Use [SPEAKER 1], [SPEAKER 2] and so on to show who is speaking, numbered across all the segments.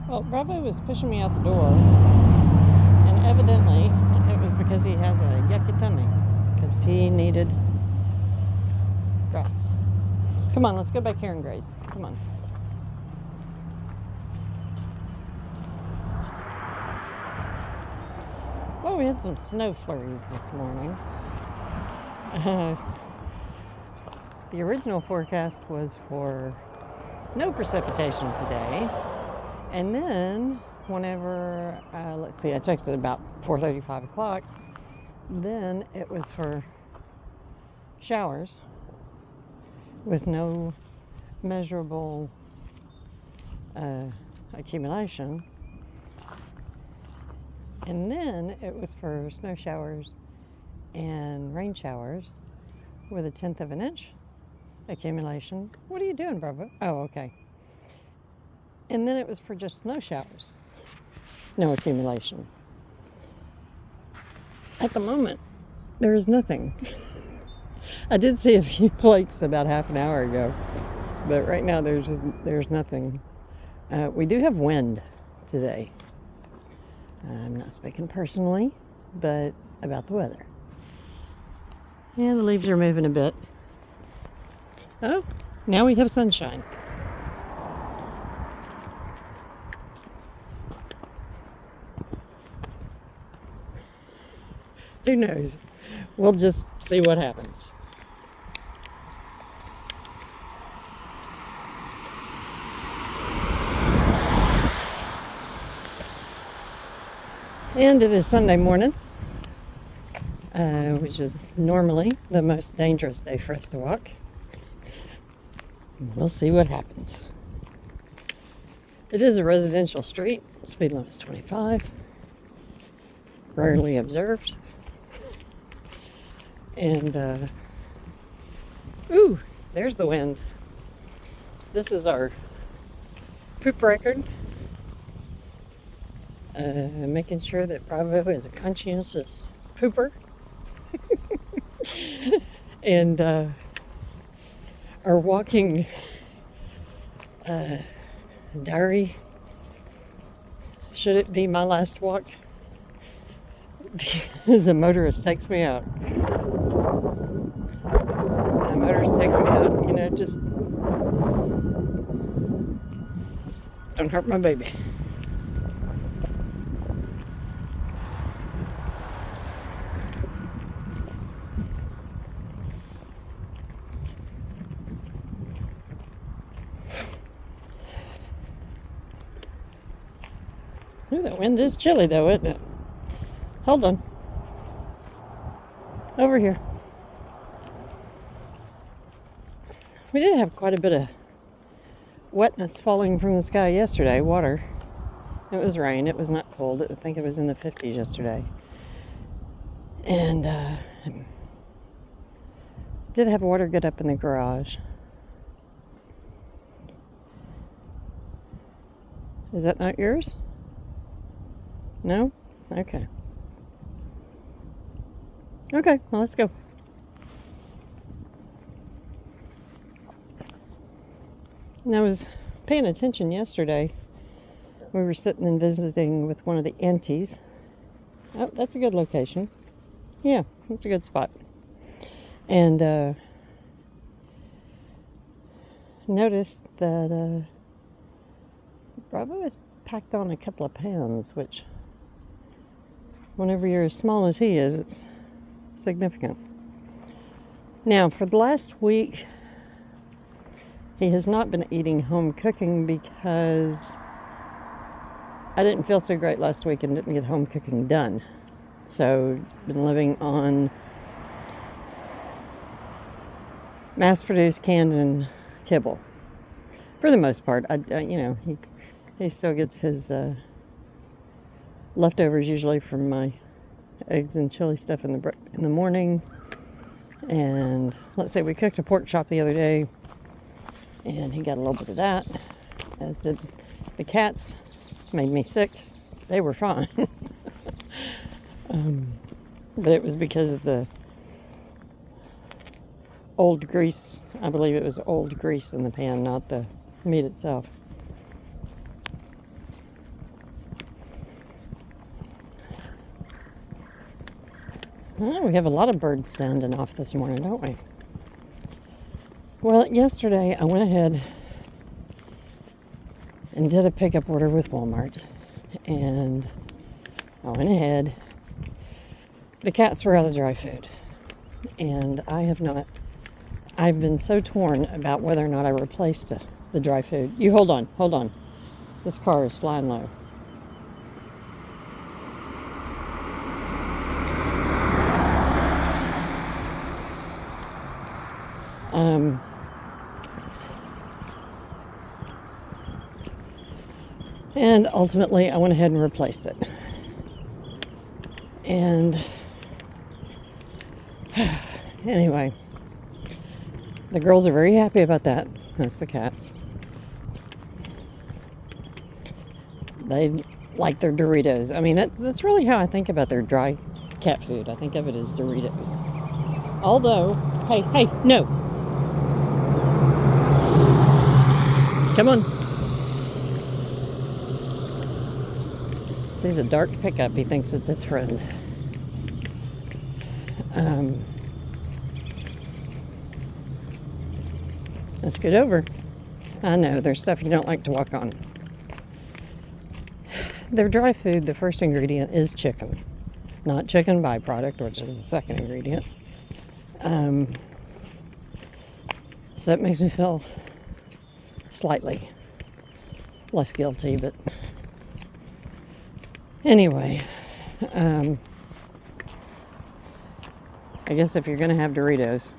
[SPEAKER 1] Well, Bravo was pushing me out the door, and evidently it was because he has a yucky tummy, because he needed grass. Come on, let's go back here and graze. Come on. Well, we had some snow flurries this morning. The original forecast was for no precipitation today. And then whenever, let's see, I checked at about 4:30, 5 o'clock, then it was for showers with no measurable accumulation. And then it was for snow showers and rain showers with a 1/10 of an inch accumulation. What are you doing, Bravo? Oh, okay. And then it was for just snow showers, no accumulation. At the moment, there is nothing. I did see a few flakes about half an hour ago, but right now there's nothing. We do have wind today. I'm not speaking personally, but about the weather. Yeah, the leaves are moving a bit. Oh, now we have sunshine. Who knows? We'll just see what happens. And it is Sunday morning, which is normally the most dangerous day for us to walk. We'll see what happens. It is a residential street. Speed limit is 25. Rarely observed. And, ooh, there's the wind. This is our poop record. Making sure that Bravo is a conscientious pooper. And our walking diary, should it be my last walk, because a motorist takes me out. A motorist takes me out, just don't hurt my baby. Ooh, that wind is chilly though, isn't it? Hold on. Over here. We did have quite a bit of wetness falling from the sky yesterday, water. It was rain, it was not cold. I think it was in the 50s yesterday. And did have water get up in the garage. Is that not yours? No? Okay. Okay, well, let's go. And I was paying attention yesterday. We were sitting and visiting with one of the aunties. Oh, that's a good location. Yeah, that's a good spot. And noticed that Bravo has packed on a couple of pounds, which, whenever you're as small as he is, it's significant. Now, for the last week, he has not been eating home cooking because I didn't feel so great last week and didn't get home cooking done. So, been living on mass-produced canned and kibble for the most part. He still gets his leftovers usually from my eggs and chili stuff in the morning. And let's say we cooked a pork chop the other day, and he got a little bit of that, as did the cats. Made me sick. They were fine. But it was because of the old grease. I believe it was old grease in the pan, not the meat itself. Oh, we have a lot of birds sounding off this morning, don't we? Well, yesterday I went ahead and did a pickup order with Walmart. And I went ahead. The cats were out of dry food. And I've been so torn about whether or not I replaced the dry food. You hold on. This car is flying low. And ultimately, I went ahead and replaced it. And anyway, the girls are very happy about that. That's the cats. They like their Doritos. I mean, that's really how I think about their dry cat food. I think of it as Doritos. Although, hey, no. Come on. Sees a dark pickup. He thinks it's his friend. Let's get over. I know, there's stuff you don't like to walk on. Their dry food, the first ingredient is chicken. Not chicken byproduct, which is the second ingredient. So that makes me feel slightly less guilty, but anyway, I guess if you're going to have Doritos,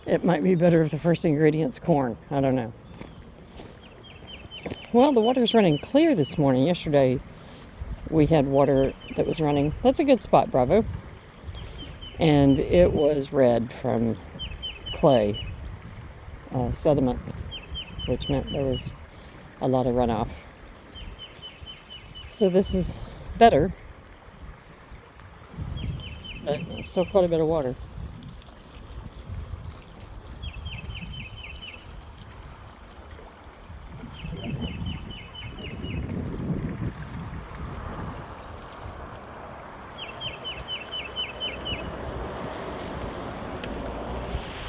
[SPEAKER 1] it might be better if the first ingredient's corn. I don't know. Well, the water's running clear this morning. Yesterday, we had water that was running. That's a good spot, Bravo. And it was red from clay sediment, which meant there was a lot of runoff. So this is better, but still quite a bit of water.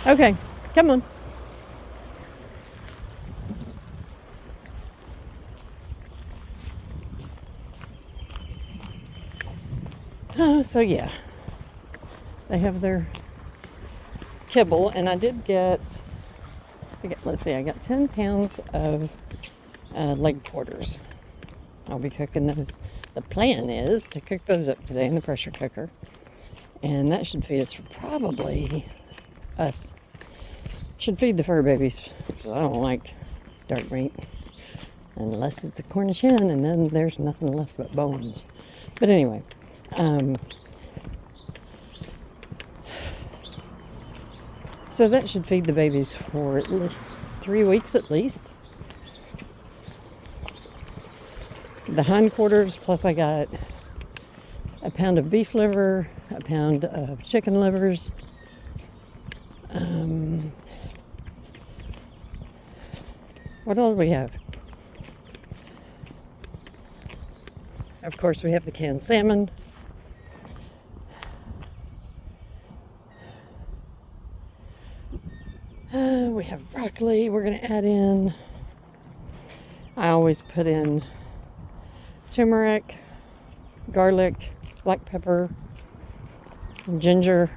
[SPEAKER 1] Okay, come on. So yeah, they have their kibble, and I did get, let's see, I got 10 pounds of leg quarters. I'll be cooking those. The plan is to cook those up today in the pressure cooker, and that should feed us for probably us. Should feed the fur babies, because I don't like dark meat unless it's a Cornish hen, and then there's nothing left but bones. But anyway, so that should feed the babies for 3 weeks at least. The hindquarters, plus I got a pound of beef liver, a pound of chicken livers, what else do we have? Of course, we have the canned salmon. We have broccoli we're going to add in. I always put in turmeric, garlic, black pepper, ginger.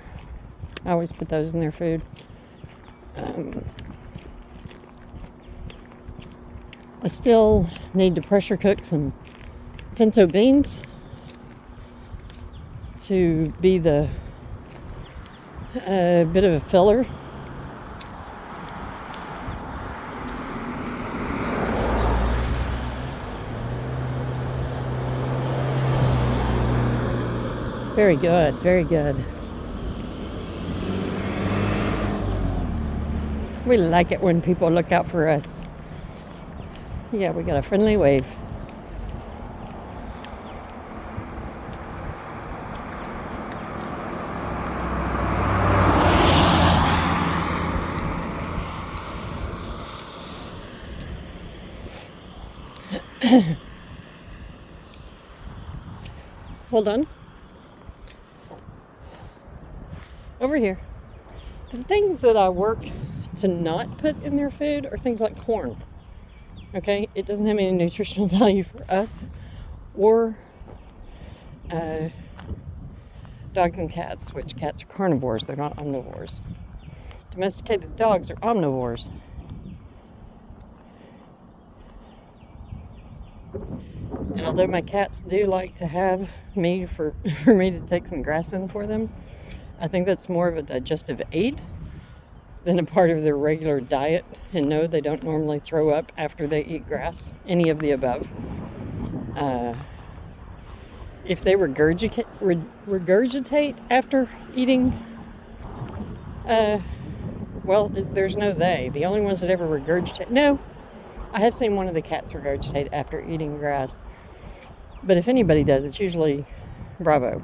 [SPEAKER 1] I always put those in their food. I still need to pressure cook some pinto beans to be the bit of a filler. Very good, very good. We like it when people look out for us. Yeah, we got a friendly wave. Hold on. over here. The things that I work to not put in their food are things like corn. Okay, it doesn't have any nutritional value for us or dogs and cats, which cats are carnivores, they're not omnivores. Domesticated dogs are omnivores. And although my cats do like to have me for me to take some grass in for them, I think that's more of a digestive aid than a part of their regular diet. And no, they don't normally throw up after they eat grass, any of the above. If they regurgitate after eating, well, there's no they. The only ones that ever regurgitate, no, I have seen one of the cats regurgitate after eating grass. But if anybody does, it's usually Bravo.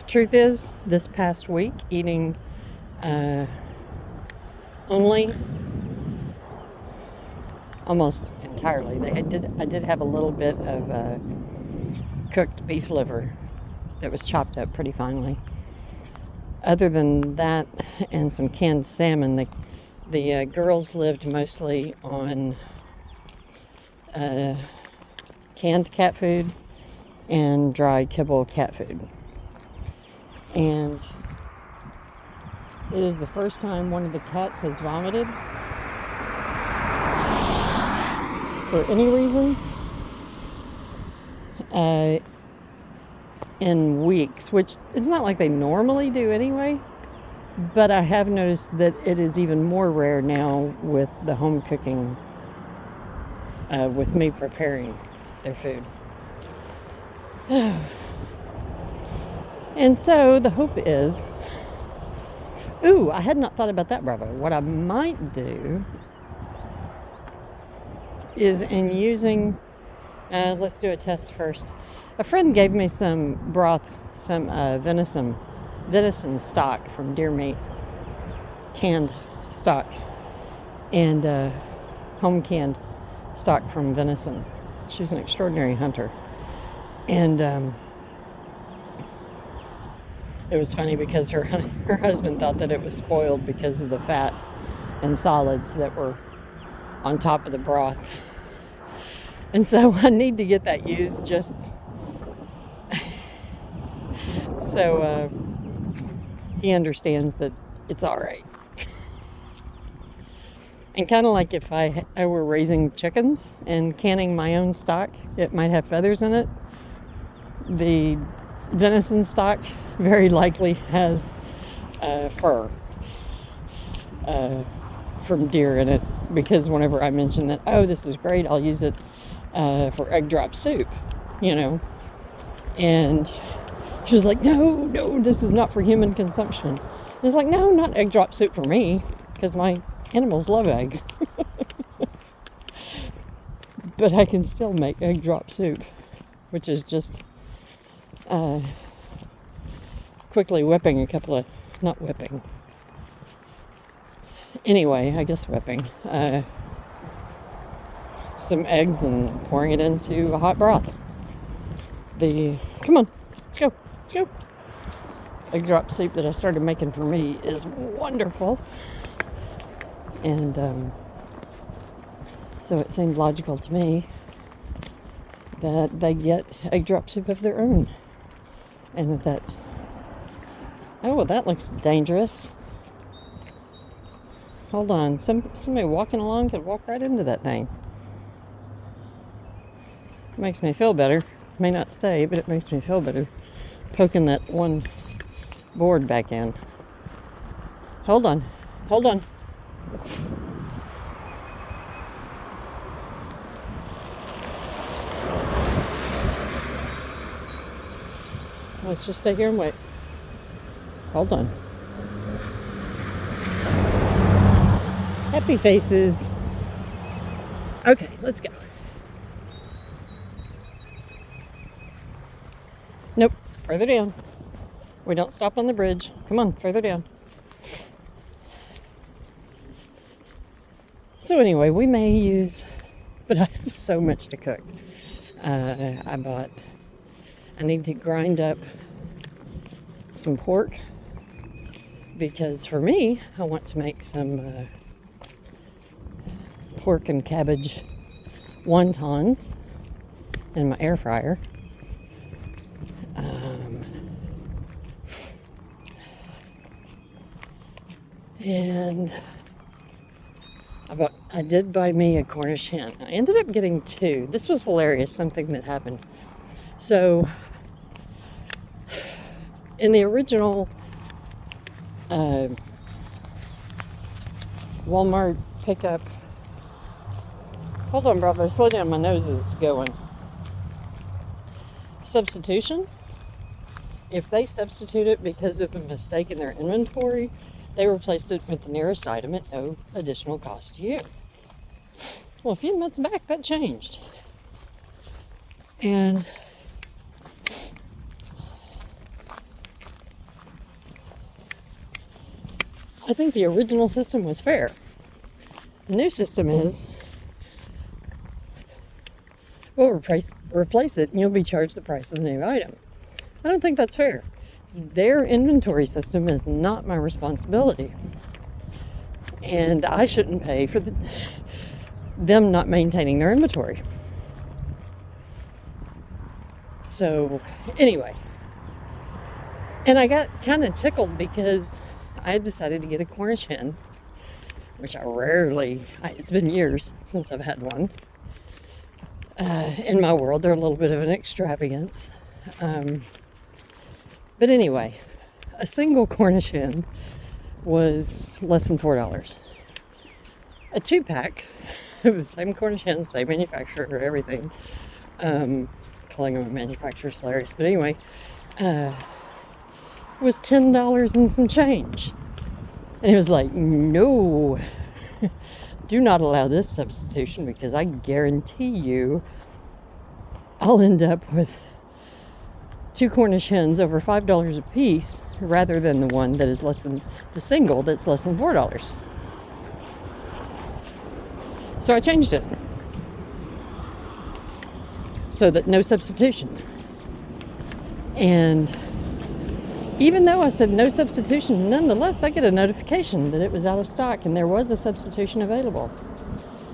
[SPEAKER 1] Truth is, this past week, eating only, almost entirely, I did have a little bit of cooked beef liver that was chopped up pretty finely. Other than that, and some canned salmon, the girls lived mostly on canned cat food and dry kibble cat food. And it is the first time one of the cats has vomited for any reason in weeks, which is not like they normally do anyway, but I have noticed that it is even more rare now with the home cooking, with me preparing their food. And so the hope is, I had not thought about that, Bravo. What I might do is in using, let's do a test first. A friend gave me some broth, some venison stock from deer meat, canned stock, and home canned stock from venison. She's an extraordinary hunter. And it was funny because her husband thought that it was spoiled because of the fat and solids that were on top of the broth. And so I need to get that used just so he understands that it's all right. And kind of like if I were raising chickens and canning my own stock, it might have feathers in it. The venison stock very likely has fur from deer in it, because whenever I mention that, this is great, I'll use it for egg drop soup, and she was like, no, this is not for human consumption. I was like, no, not egg drop soup for me, because my animals love eggs. But I can still make egg drop soup, which is just quickly whipping not whipping. Anyway, I guess whipping some eggs and pouring it into a hot broth. Come on, let's go. Egg drop soup that I started making for me is wonderful. And so it seemed logical to me that they get egg drop soup of their own. And that looks dangerous. Hold on, somebody walking along could walk right into that thing. It makes me feel better. May not stay, but it makes me feel better poking that one board back in. Hold on. Let's just stay here and wait. Hold on. Happy faces. Okay, let's go. Nope, further down. We don't stop on the bridge. Come on, further down. So anyway, we may use, but I have so much to cook. I bought I need to grind up some pork because for me, I want to make some pork and cabbage wontons in my air fryer. And I did buy me a Cornish hen. I ended up getting two. This was hilarious, something that happened. So, in the original Walmart pickup, hold on, Bravo, slow down, my nose is going. Substitution, if they substitute it because of a mistake in their inventory, they replaced it with the nearest item at no additional cost to you. Well, a few months back, that changed. And I think the original system was fair. The new system is, we'll replace it and you'll be charged the price of the new item. I don't think that's fair. Their inventory system is not my responsibility. And I shouldn't pay for them not maintaining their inventory. So, anyway. And I got kind of tickled because I had decided to get a Cornish hen, which it's been years since I've had one. In my world, they're a little bit of an extravagance. But anyway, a single Cornish hen was less than $4. A 2-pack of the same Cornish hen, same manufacturer, everything. Calling them a manufacturer is hilarious. But anyway, was $10 and some change. And it was like, no, do not allow this substitution because I guarantee you I'll end up with 2 Cornish hens over $5 a piece rather than the one that is the single that's less than $4. So I changed it so that no substitution. And even though I said no substitution, nonetheless, I get a notification that it was out of stock and there was a substitution available.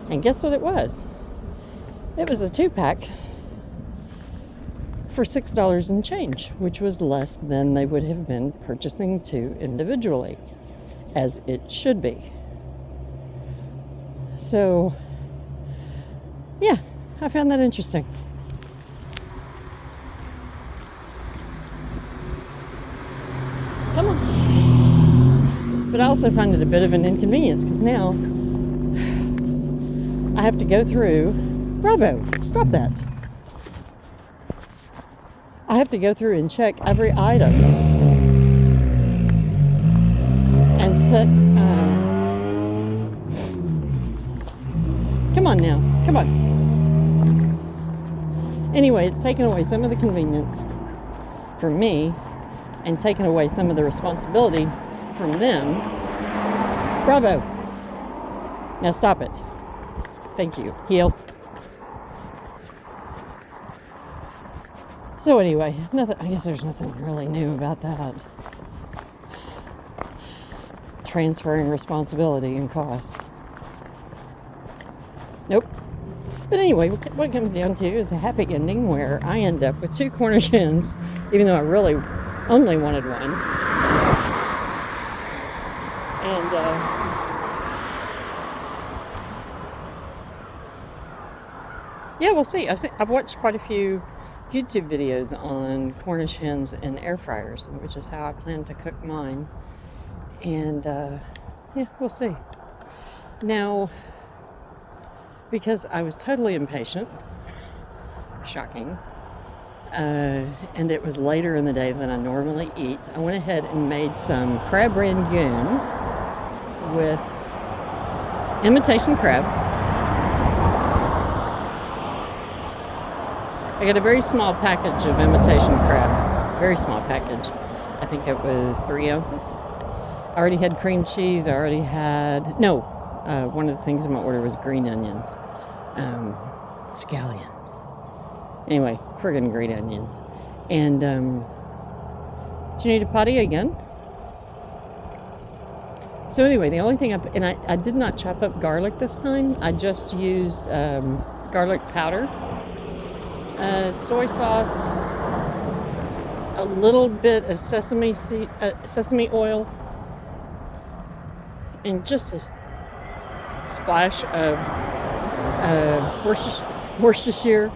[SPEAKER 1] And guess what it was? It was a 2-pack for $6 and change, which was less than they would have been purchasing 2 individually, as it should be. So, yeah, I found that interesting. Come on. But I also find it a bit of an inconvenience because now I have to go through. Bravo, stop that. I have to go through and check every item and set. Come on now, come on. Anyway, it's taken away some of the convenience from me and taken away some of the responsibility from them. Bravo. Now stop it. Thank you. Heel. So anyway, I guess there's nothing really new about that. Transferring responsibility and costs. Nope. But anyway, what it comes down to is a happy ending where I end up with 2 Cornish hens, even though I really only wanted one. And yeah, we'll see. I've watched quite a few YouTube videos on Cornish hens and air fryers, which is how I plan to cook mine. And yeah, we'll see. Now, because I was totally impatient, shocking, and it was later in the day than I normally eat, I went ahead and made some crab rangoon with imitation crab. I got a very small package of imitation crab, very small package. I think it was 3 ounces. I already had cream cheese. I already had, one of the things in my order was green onions, scallions. Anyway, friggin' green onions. And do you need a potty again? So anyway, the only thing I did not chop up garlic this time. I just used garlic powder, soy sauce, a little bit of sesame oil, and just a splash of Worcestershire,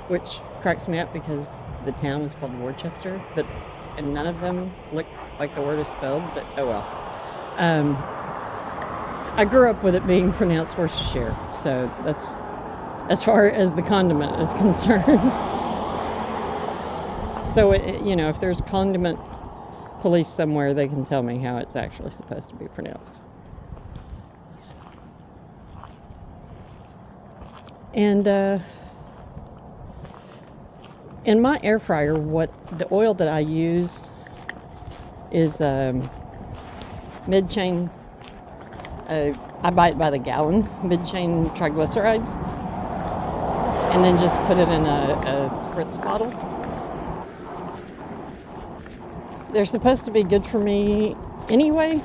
[SPEAKER 1] which cracks me up because the town is called Worcester, and none of them look like the word is spelled, but oh well. I grew up with it being pronounced Worcestershire, so that's as far as the condiment is concerned. So, if there's condiment police somewhere, they can tell me how it's actually supposed to be pronounced. And in my air fryer, the oil that I use is mid-chain. I buy it by the gallon, mid-chain triglycerides, and then just put it in a spritz bottle. They're supposed to be good for me anyway.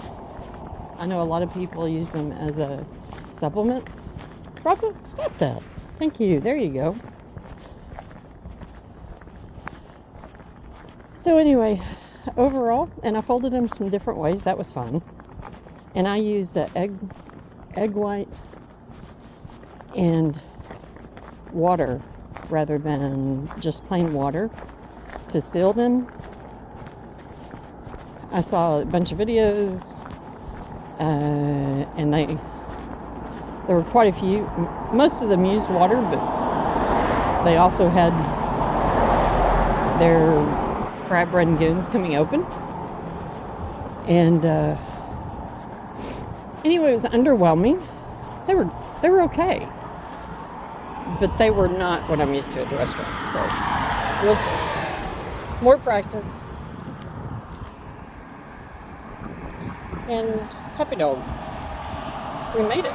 [SPEAKER 1] I know a lot of people use them as a supplement. Stop that. Thank you. There you go. So anyway, overall, and I folded them some different ways. That was fun. And I used an egg white and water rather than just plain water to seal them. I saw a bunch of videos, and there were quite a few. Most of them used water, but they also had their crab rangoons coming open. And anyway, it was underwhelming. They were okay, but they were not what I'm used to at the restaurant. So we'll see. More practice. And happy dog. We made it.